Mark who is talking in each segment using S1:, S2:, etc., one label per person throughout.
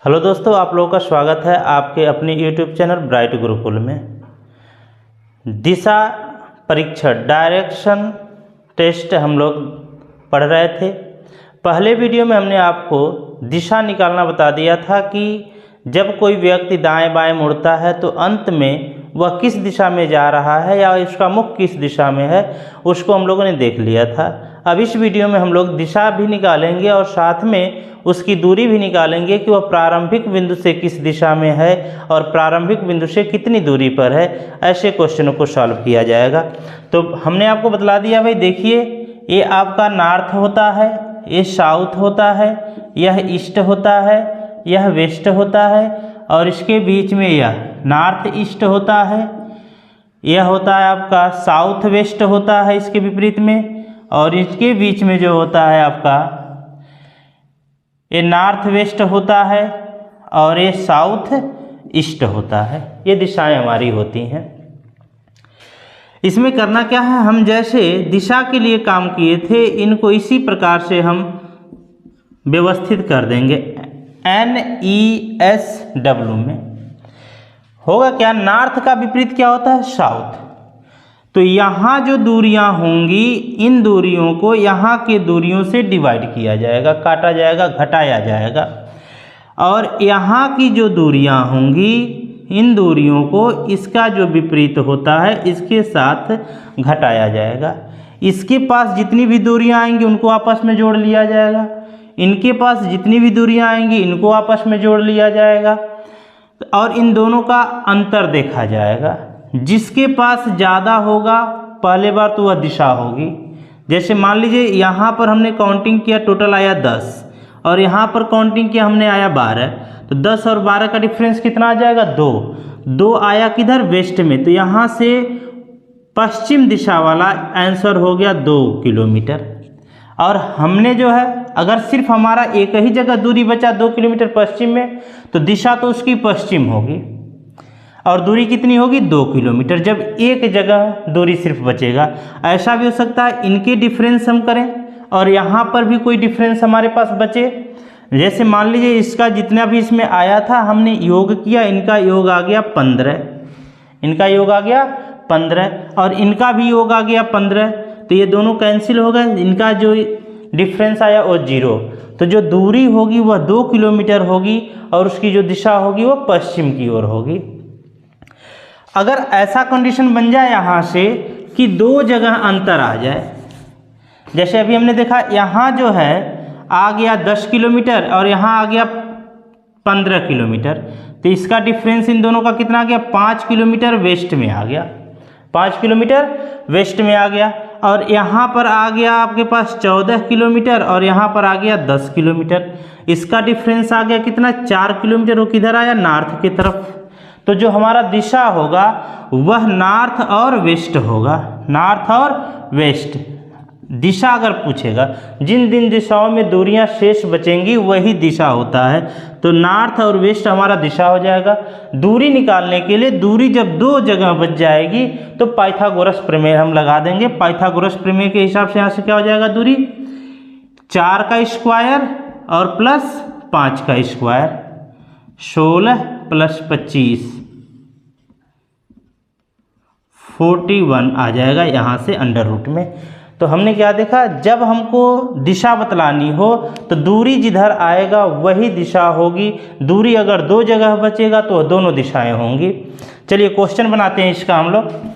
S1: Hello दोस्तों, आप लोगों का स्वागत है आपके अपने यूट्यूब चैनल ब्राइट गुरुकुल में। दिशा परीक्षण डायरेक्शन टेस्ट हम लोग पढ़ रहे थे। पहले वीडियो में हमने आपको दिशा निकालना बता दिया था कि जब कोई व्यक्ति दाएं बाएं मुड़ता है तो अंत में वह किस दिशा में जा रहा है या उसका मुख किस दिशा में है, उसको हम लोगों ने देख लिया था। अब इस वीडियो में हम लोग दिशा भी निकालेंगे और साथ में उसकी दूरी भी निकालेंगे कि वह प्रारंभिक बिंदु से किस दिशा में है और प्रारंभिक बिंदु से कितनी दूरी पर है। ऐसे क्वेश्चनों को सॉल्व किया जाएगा। तो हमने आपको बतला दिया भाई, देखिए ये आपका नॉर्थ होता है, ये साउथ होता है, यह ईस्ट होता है, यह वेस्ट होता है और इसके बीच में यह नॉर्थ ईस्ट होता है, यह होता है आपका साउथ वेस्ट होता है इसके विपरीत में, और इसके बीच में जो होता है आपका ये नॉर्थ वेस्ट होता है और ये साउथ ईस्ट होता है। ये दिशाएं हमारी होती हैं। इसमें करना क्या है, हम जैसे दिशा के लिए काम किए थे इनको इसी प्रकार से हम व्यवस्थित कर देंगे। NESW में होगा क्या, नॉर्थ का विपरीत क्या होता है, साउथ। तो यहाँ जो दूरियां होंगी इन दूरियों को यहाँ के दूरियों से डिवाइड किया जाएगा, काटा जाएगा, घटाया जाएगा। और यहाँ की जो दूरियां होंगी इन दूरियों को इसका जो विपरीत होता है इसके साथ घटाया जाएगा। इसके पास जितनी भी दूरियां आएंगी उनको आपस में जोड़ लिया जाएगा, इनके पास जितनी भी दूरियां आएंगी इनको आपस में जोड़ लिया जाएगा और इन दोनों का अंतर देखा जाएगा। जिसके पास ज़्यादा होगा पहले बार तो वह दिशा होगी। जैसे मान लीजिए यहाँ पर हमने काउंटिंग किया, टोटल आया 10 और यहाँ पर काउंटिंग किया हमने आया 12, तो 10 और 12 का डिफरेंस कितना आ जाएगा, 2 आया किधर, वेस्ट में। तो यहाँ से पश्चिम दिशा वाला आंसर हो गया 2 किलोमीटर। और हमने जो है अगर सिर्फ हमारा एक ही जगह दूरी बचा 2 किलोमीटर पश्चिम में तो दिशा तो उसकी पश्चिम होगी और दूरी कितनी होगी, 2 किलोमीटर। जब एक जगह दूरी सिर्फ बचेगा, ऐसा भी हो सकता है इनके डिफरेंस हम करें और यहाँ पर भी कोई डिफरेंस हमारे पास बचे। जैसे मान लीजिए इसका जितना भी इसमें आया था हमने योग किया, इनका योग आ गया 15, इनका योग आ गया 15 और इनका भी योग आ गया 15, तो ये दोनों कैंसिल हो गए, इनका जो डिफरेंस आया वो 0। तो जो दूरी होगी वह 2 किलोमीटर होगी और उसकी जो दिशा होगी वो पश्चिम की ओर होगी। अगर ऐसा कंडीशन बन जाए यहाँ से कि 2 जगह अंतर आ जाए, जैसे अभी हमने देखा यहाँ जो है आ गया 10 किलोमीटर और यहाँ आ गया 15 किलोमीटर, तो इसका डिफरेंस इन दोनों का कितना आ गया, 5 किलोमीटर वेस्ट में आ गया, 5 किलोमीटर वेस्ट में आ गया। और यहाँ पर आ गया आपके पास 14 किलोमीटर और यहाँ पर आ गया 10 किलोमीटर, इसका डिफरेंस आ गया कितना, 4 किलोमीटर। वो किधर आया, नॉर्थ की तरफ। तो जो हमारा दिशा होगा वह नॉर्थ और वेस्ट होगा, नॉर्थ और वेस्ट। दिशा अगर पूछेगा, जिन जिन दिशाओं में दूरियां शेष बचेंगी वही दिशा होता है। तो नॉर्थ और वेस्ट हमारा दिशा हो जाएगा। दूरी निकालने के लिए दूरी जब 2 जगह बच जाएगी तो पाइथागोरस प्रमेय हम लगा देंगे। पाइथागोरस प्रमेय के हिसाब से यहाँ से क्या हो जाएगा, दूरी 4 का स्क्वायर और प्लस 5 का स्क्वायर, 16 प्लस 25 41 आ जाएगा यहाँ से अंडर रूट में। तो हमने क्या देखा, जब हमको दिशा बतलानी हो तो दूरी जिधर आएगा वही दिशा होगी। दूरी अगर 2 जगह बचेगा तो दोनों दिशाएं होंगी। चलिए क्वेश्चन बनाते हैं इसका हम लोग।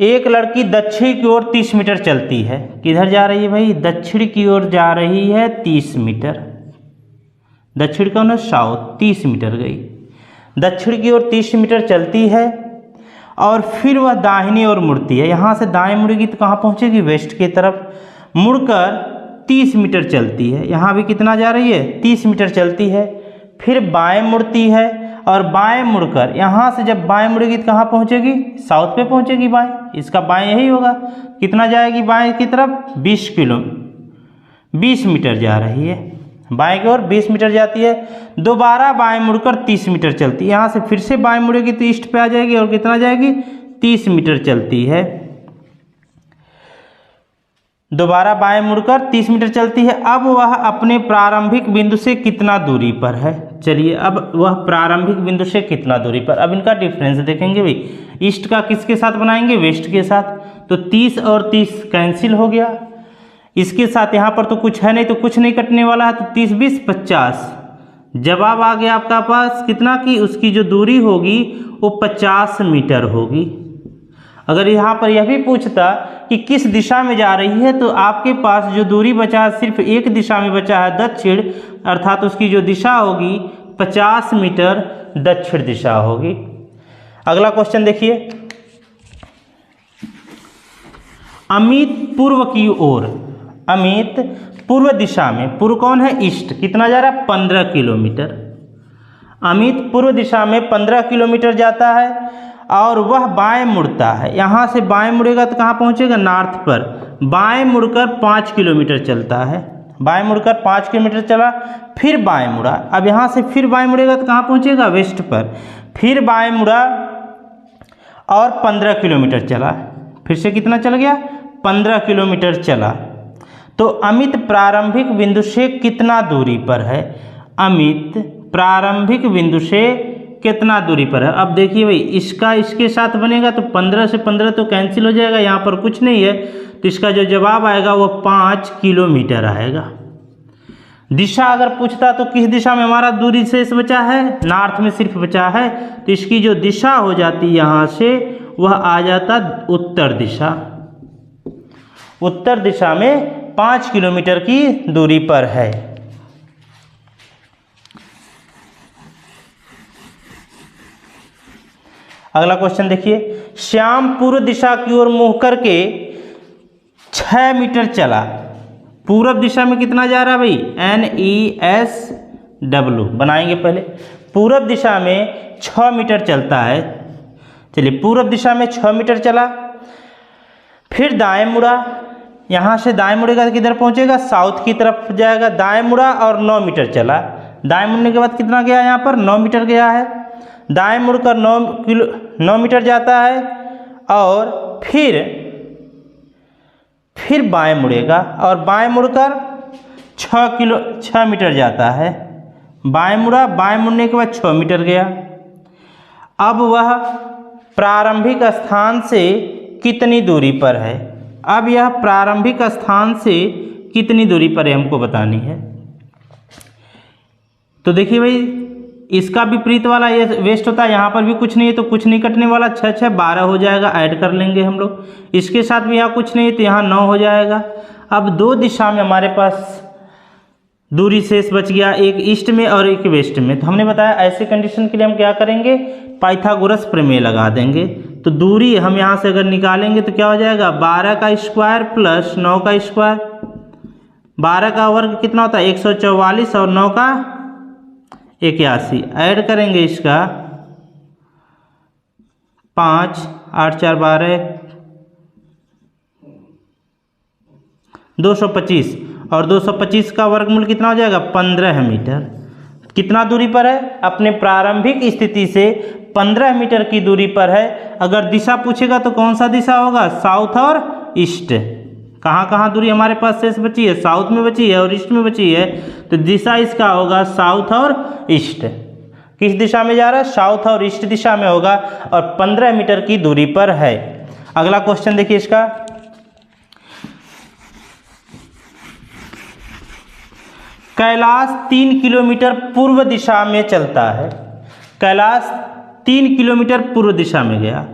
S1: एक लड़की दक्षिण की ओर 30 मीटर चलती है। किधर जा रही है भाई, दक्षिण की ओर जा रही है 30 मीटर। दक्षिण कौन है, साउथ, 30 मीटर गई। दक्षिण की ओर 30 मीटर चलती है और फिर वह दाहिनी ओर मुड़ती है। यहाँ से दाएं मुड़ेगी तो कहाँ पहुँचेगी, वेस्ट की तरफ। मुड़कर 30 मीटर चलती है, यहाँ भी कितना जा रही है, 30 मीटर चलती है। फिर बाएं मुड़ती है और बाएं मुड़कर यहाँ से जब बाएं मुड़ेगी तो कहाँ पहुँचेगी, साउथ पे पहुँचेगी बाएं। इसका बाएं यही होगा, कितना जाएगी बाएं की तरफ, 20 मीटर जा रही है। बाएं की ओर 20 मीटर जाती है, दोबारा बाएं मुड़कर 30 मीटर चलती है। यहाँ से फिर से बाएं मुड़ेगी तो ईस्ट पे आ जाएगी और कितना जाएगी 30 मीटर चलती है। दोबारा बाएं मुड़कर 30 मीटर चलती है। अब वह अपने प्रारंभिक बिंदु से कितना दूरी पर है। चलिए अब वह प्रारंभिक बिंदु से कितना दूरी पर, अब इनका डिफरेंस देखेंगे भाई। ईस्ट का किसके साथ बनाएंगे, वेस्ट के साथ, तो 30 और 30 कैंसिल हो गया। इसके साथ यहाँ पर तो कुछ है नहीं, तो कुछ नहीं कटने वाला है, तो 30 20 50। जवाब आ गया आपका पास कितना कि उसकी जो दूरी होगी वो 50 मीटर होगी। अगर यहाँ पर यह भी पूछता कि किस दिशा में जा रही है, तो आपके पास जो दूरी बचा है सिर्फ एक दिशा में बचा है, दक्षिण, अर्थात उसकी जो दिशा होगी 50 मीटर दक्षिण दिशा होगी। अगला क्वेश्चन देखिए, अमित पूर्व की ओर, अमित पूर्व दिशा में, पूर्व कौन है ईस्ट, कितना जा रहा है 15 किलोमीटर। अमित पूर्व दिशा में 15 किलोमीटर जाता है और वह बाएं मुड़ता है। यहाँ से बाएं मुड़ेगा तो कहाँ पहुँचेगा, नॉर्थ पर। बाएं मुड़कर 5 किलोमीटर चलता है, बाएं मुड़कर 5 किलोमीटर चला, फिर बाएं मुड़ा। अब यहाँ से फिर बाएं मुड़ेगा तो कहाँ पहुँचेगा, वेस्ट पर। फिर बाएं मुड़ा और 15 किलोमीटर चला, फिर से कितना चल गया 15 किलोमीटर चला। तो अमित प्रारंभिक बिंदु से कितना दूरी पर है, अमित प्रारंभिक बिंदु से कितना दूरी पर है। अब देखिए भाई, इसका इसके साथ बनेगा तो 15 से 15 तो कैंसिल हो जाएगा, यहाँ पर कुछ नहीं है, तो इसका जो जवाब आएगा वो 5 किलोमीटर आएगा। दिशा अगर पूछता तो किस दिशा में हमारा दूरी शेष बचा है, नॉर्थ में सिर्फ बचा है, तो इसकी जो दिशा हो जाती यहाँ से वह आ जाता उत्तर दिशा। उत्तर दिशा में 5 किलोमीटर की दूरी पर है। अगला क्वेश्चन देखिए, श्याम पूर्व दिशा की ओर मुंह करके 6 मीटर चला। पूर्व दिशा में कितना जा रहा है भाई, NESW बनाएंगे पहले। पूर्व दिशा में 6 मीटर चलता है। चलिए पूर्व दिशा में 6 मीटर चला, फिर दाएं मुड़ा। यहाँ से दाएं मुड़ेगा तो किधर पहुँचेगा, साउथ की तरफ जाएगा। दाएं मुड़ा और 9 मीटर चला। दाएं मुड़ने के बाद कितना गया, यहाँ पर 9 मीटर गया है। दाएं मुड़कर 9 मीटर जाता है और फिर बाएं मुड़ेगा और बाएं मुड़कर 6 मीटर जाता है। बाएं मुड़ा, बाएं मुड़ने के बाद 6 मीटर गया। अब वह प्रारंभिक स्थान से कितनी दूरी पर है। अब यह प्रारंभिक स्थान से कितनी दूरी पर है हमको बतानी है। तो देखिए भाई, इसका विपरीत वाला ये वेस्ट होता है, यहाँ पर भी कुछ नहीं है तो कुछ नहीं कटने वाला, 6 6 12 हो जाएगा, ऐड कर लेंगे हम लोग। इसके साथ भी यहाँ कुछ नहीं है तो यहाँ 9 हो जाएगा। अब 2 दिशा में हमारे पास दूरी शेष बच गया, एक ईस्ट में और एक वेस्ट में। तो हमने बताया ऐसे कंडीशन के लिए हम क्या करेंगे, पाइथागोरस प्रमेय लगा देंगे। तो दूरी हम यहाँ से अगर निकालेंगे तो क्या हो जाएगा, 12 का स्क्वायर प्लस 9 का स्क्वायर। 12 का वर्ग कितना होता है 144 और 9 का 81। ऐड करेंगे इसका 5 8 4 12 225 और 225 का वर्गमूल कितना हो जाएगा 15 मीटर। कितना दूरी पर है, अपने प्रारंभिक स्थिति से 15 मीटर की दूरी पर है। अगर दिशा पूछेगा तो कौन सा दिशा होगा, साउथ और ईस्ट। कहाँ कहाँ दूरी हमारे पास शेष बची है, साउथ में बची है और ईस्ट में बची है, तो दिशा इसका होगा साउथ और ईस्ट। किस दिशा में जा रहा है, साउथ और ईस्ट दिशा में होगा और 15 मीटर की दूरी पर है। अगला क्वेश्चन देखिए इसका, कैलाश 3 किलोमीटर पूर्व दिशा में चलता है। कैलाश 3 किलोमीटर पूर्व दिशा में गया,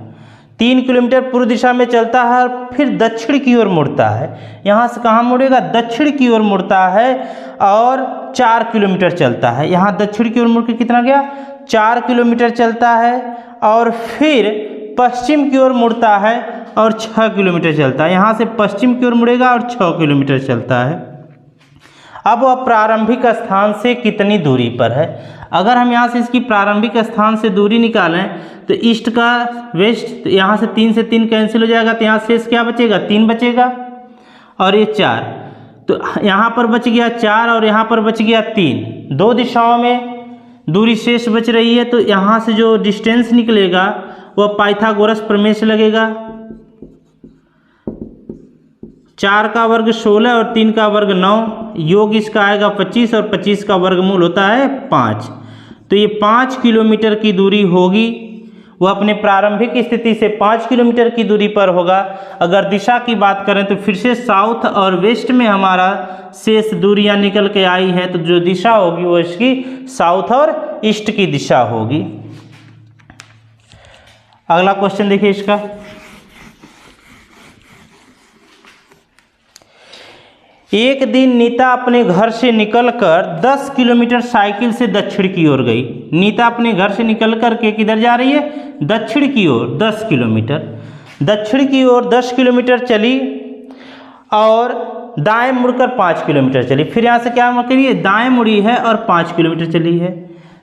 S1: 3 किलोमीटर पूर्व दिशा में चलता है और फिर दक्षिण की ओर मुड़ता है। यहाँ से कहाँ मुड़ेगा, दक्षिण की ओर मुड़ता है और 4 किलोमीटर चलता है। यहाँ दक्षिण की ओर मुड़ के कितना गया, 4 किलोमीटर चलता है और फिर पश्चिम की ओर मुड़ता है और 6 किलोमीटर चलता है। यहाँ से पश्चिम की ओर मुड़ेगा और 6 किलोमीटर चलता है। अब वह प्रारंभिक स्थान से कितनी दूरी पर है। अगर हम यहाँ से इसकी प्रारंभिक स्थान से दूरी निकालें तो ईस्ट का वेस्ट, तो यहाँ से 3 से 3 कैंसिल हो जाएगा, तो यहाँ शेष क्या बचेगा, 3 बचेगा और ये 4। तो तो यहाँ पर बच गया 4 और यहाँ पर बच गया 3, 2 दिशाओं में दूरी शेष बच रही है। तो यहाँ से जो डिस्टेंस निकलेगा वह पाइथागोरस प्रमेय से लगेगा। 4 का वर्ग 16 और 3 का वर्ग 9, योग इसका आएगा 25 और 25 का वर्गमूल होता है 5। तो ये 5 किलोमीटर की दूरी होगी। वह अपने प्रारंभिक स्थिति से 5 किलोमीटर की दूरी पर होगा। अगर दिशा की बात करें तो फिर से साउथ और वेस्ट में हमारा शेष दूरियां निकल के आई हैं, तो जो दिशा होगी वो इसकी साउथ और ईस्ट की दिशा होगी। अगला क्वेश्चन देखिए इसका। एक दिन नीता अपने घर से निकलकर 10 किलोमीटर साइकिल से दक्षिण की ओर गई। नीता अपने घर से निकल कर के किधर जा रही है? दक्षिण की ओर 10 किलोमीटर। दक्षिण की ओर 10 किलोमीटर चली और दाएं मुड़कर 5 किलोमीटर चली। फिर यहाँ से क्या करिए? दाएं मुड़ी है और 5 किलोमीटर चली है।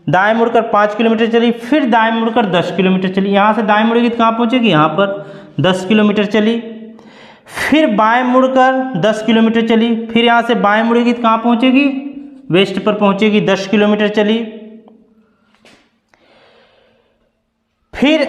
S1: दाएं मुड़कर 5 किलोमीटर चली, फिर दाएं मुड़कर 10 किलोमीटर चली। यहाँ से दाएं मुड़ेगी तो कहाँ पहुँचेगी? यहाँ पर 10 किलोमीटर चली। फिर बाएं मुड़कर 10 किलोमीटर चली, फिर यहाँ से बाएं मुड़ेगी तो कहाँ पहुँचेगी? वेस्ट पर पहुँचेगी, 10 किलोमीटर चली। फिर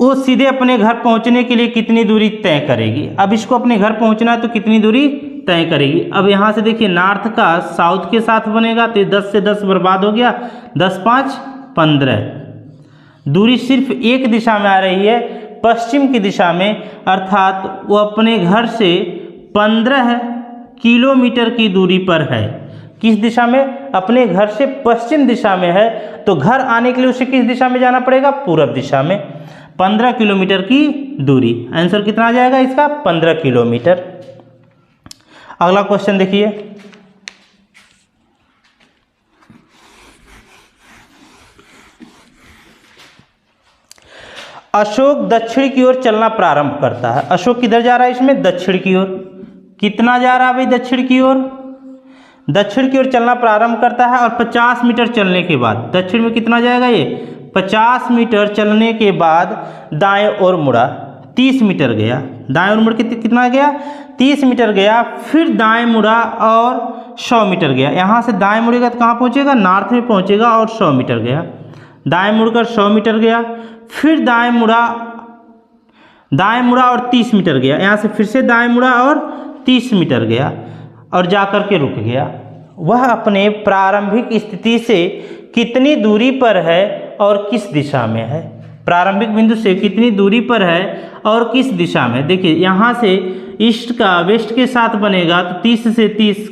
S1: वो सीधे अपने घर पहुँचने के लिए कितनी दूरी तय करेगी? अब इसको अपने घर पहुँचना है तो कितनी दूरी तय करेगी? अब यहाँ से देखिए नॉर्थ का साउथ के साथ बनेगा तो 10 से 10 बर्बाद हो गया, 10 5 15। दूरी सिर्फ एक दिशा में आ रही है, पश्चिम की दिशा में, अर्थात वो अपने घर से 15 किलोमीटर की दूरी पर है। किस दिशा में? अपने घर से पश्चिम दिशा में है। तो घर आने के लिए उसे किस दिशा में जाना पड़ेगा? पूर्व दिशा में। 15 किलोमीटर की दूरी। आंसर कितना आ जाएगा इसका? 15 किलोमीटर। अगला क्वेश्चन देखिए। अशोक दक्षिण की ओर चलना प्रारंभ करता है। अशोक किधर जा रहा है इसमें? दक्षिण की ओर। कितना जा रहा है भाई दक्षिण की ओर? दक्षिण की ओर चलना प्रारंभ करता है और 50 मीटर चलने के बाद दक्षिण में कितना जाएगा? ये 50 मीटर चलने के बाद दाएं ओर मुड़ा, 30 मीटर गया। दाएं ओर मुड़ के कितना गया? 30 मीटर गया। फिर दाएं मुड़ा और 100 मीटर गया। यहाँ से दाएं मुड़ेगा तो कहाँ पहुँचेगा? नॉर्थ में पहुँचेगा और 100 मीटर गया। दाएं मुड़कर 100 मीटर गया। फिर दाएं मुड़ा और 30 मीटर गया। यहाँ से फिर से दाएं मुड़ा और 30 मीटर गया और जाकर के रुक गया। वह अपने प्रारंभिक स्थिति से कितनी दूरी पर है और किस दिशा में है? प्रारंभिक बिंदु से कितनी दूरी पर है और किस दिशा में? देखिए यहाँ से ईस्ट का वेस्ट के साथ बनेगा तो 30 से 30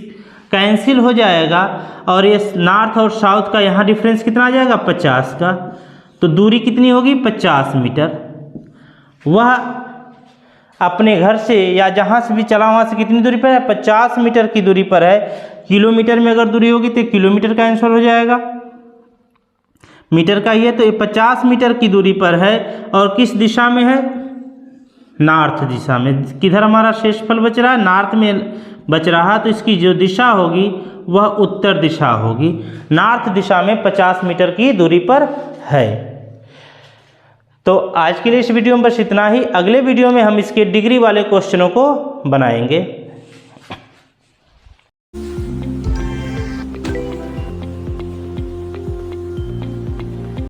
S1: कैंसिल हो जाएगा और ये नॉर्थ और साउथ का यहाँ डिफरेंस कितना आ जाएगा? 50 का। तो दूरी कितनी होगी? 50 मीटर। वह अपने घर से या जहाँ से भी चला वहाँ से कितनी दूरी पर है? 50 मीटर की दूरी पर है। किलोमीटर में अगर दूरी होगी तो किलोमीटर का आंसर हो जाएगा, मीटर का ही है। तो ये 50 मीटर की दूरी पर है और किस दिशा में है? नॉर्थ दिशा में। किधर हमारा शेषफल बच रहा है? नॉर्थ में बच रहा। तो इसकी जो दिशा होगी वह उत्तर दिशा होगी। नॉर्थ दिशा में 50 मीटर की दूरी पर है। तो आज के लिए इस वीडियो में बस इतना ही। अगले वीडियो में हम इसके डिग्री वाले क्वेश्चनों को बनाएंगे।